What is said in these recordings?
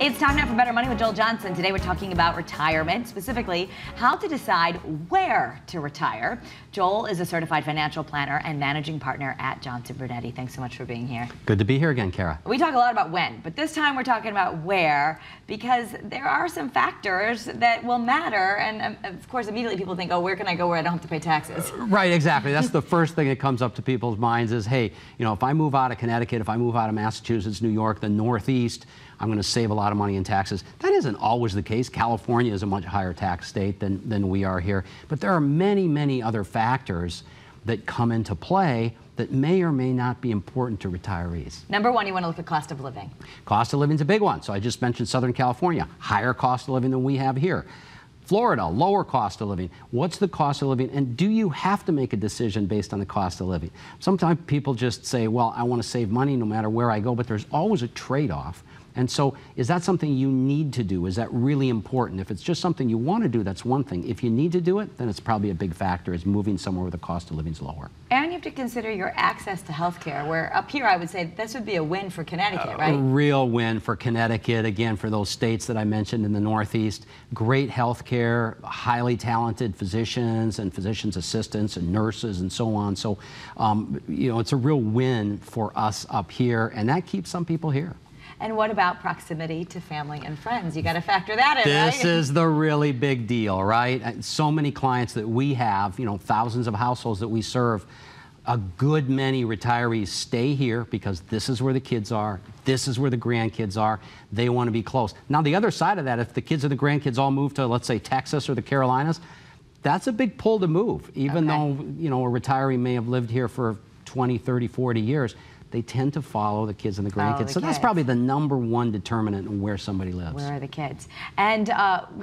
It's time now for Better Money with Joel Johnson. Today we're talking about retirement, specifically how to decide where to retire. Joel is a certified financial planner and managing partner at Johnson-Brunetti. Thanks so much for being here. Good to be here again, Kara. We talk a lot about when, but this time we're talking about where, because there are some factors that will matter. And of course, immediately people think, oh, where can I go where I don't have to pay taxes? Right, exactly. That's the first thing that comes up to people's minds is, hey, you know, if I move out of Connecticut, if I move out of Massachusetts, New York, the Northeast, I'm going to save a lot of money in taxes. That isn't always the case. California is a much higher tax state than we are here. But there are many, many other factors that come into play that may or may not be important to retirees. Number one, you want to look at cost of living. Cost of living is a big one. So I just mentioned Southern California, higher cost of living than we have here. Florida, lower cost of living. What's the cost of living? And do you have to make a decision based on the cost of living? Sometimes people just say, well, I want to save money no matter where I go, but there's always a trade-off. And so is that something you need to do? Is that really important? If it's just something you want to do, that's one thing. If you need to do it, then it's probably a big factor, is moving somewhere where the cost of living is lower. And you have to consider your access to health care, where up here I would say this would be a win for Connecticut, right? A real win for Connecticut, again, for those states that I mentioned in the Northeast. Great health care, highly talented physicians and physicians' assistants and nurses and so on. So, you know, it's a real win for us up here, and that keeps some people here. And what about proximity to family and friends? You got to factor that in, right? This is the really big deal, right? And so many clients that we have, you know, thousands of households that we serve, a good many retirees stay here because this is where the kids are, this is where the grandkids are. They want to be close. Now, the other side of that, if the kids and the grandkids all move to, let's say, Texas or the Carolinas, that's a big pull to move. Even though, you know, a retiree may have lived here for 20, 30, 40 years, they tend to follow the kids and the grandkids. So that's probably the #1 determinant of where somebody lives. Where are the kids? And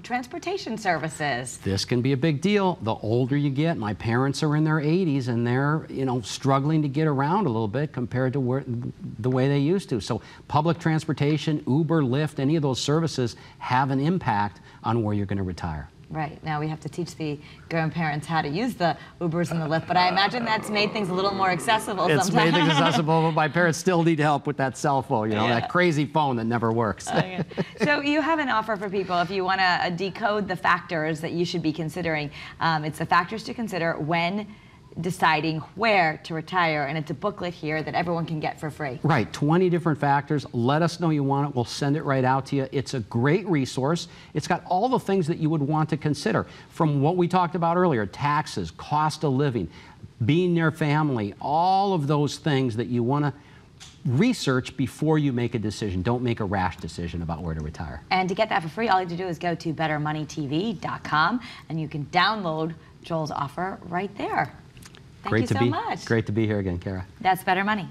transportation services. This can be a big deal. The older you get, my parents are in their 80s and they're, you know, struggling to get around a little bit compared to the way they used to. So public transportation, Uber, Lyft, any of those services have an impact on where you're going to retire. Right. Now we have to teach the grandparents how to use the Ubers and the Lyft, but I imagine that's made things a little more accessible sometimes. It's made things accessible, but my parents still need help with that cell phone, you know, that crazy phone that never works. So you have an offer for people if you want to decode the factors that you should be considering. It's the factors to consider when deciding where to retire, and it's a booklet here that everyone can get for free. Right, 20 different factors. Let us know you want it. We'll send it right out to you. It's a great resource. It's got all the things that you would want to consider, from what we talked about earlier, taxes, cost of living, being near family, all of those things that you want to research before you make a decision. Don't make a rash decision about where to retire. And to get that for free, all you have to do is go to bettermoneytv.com and you can download Joel's offer right there. Thank you so much. Great to be here again, Kara. That's Better Money.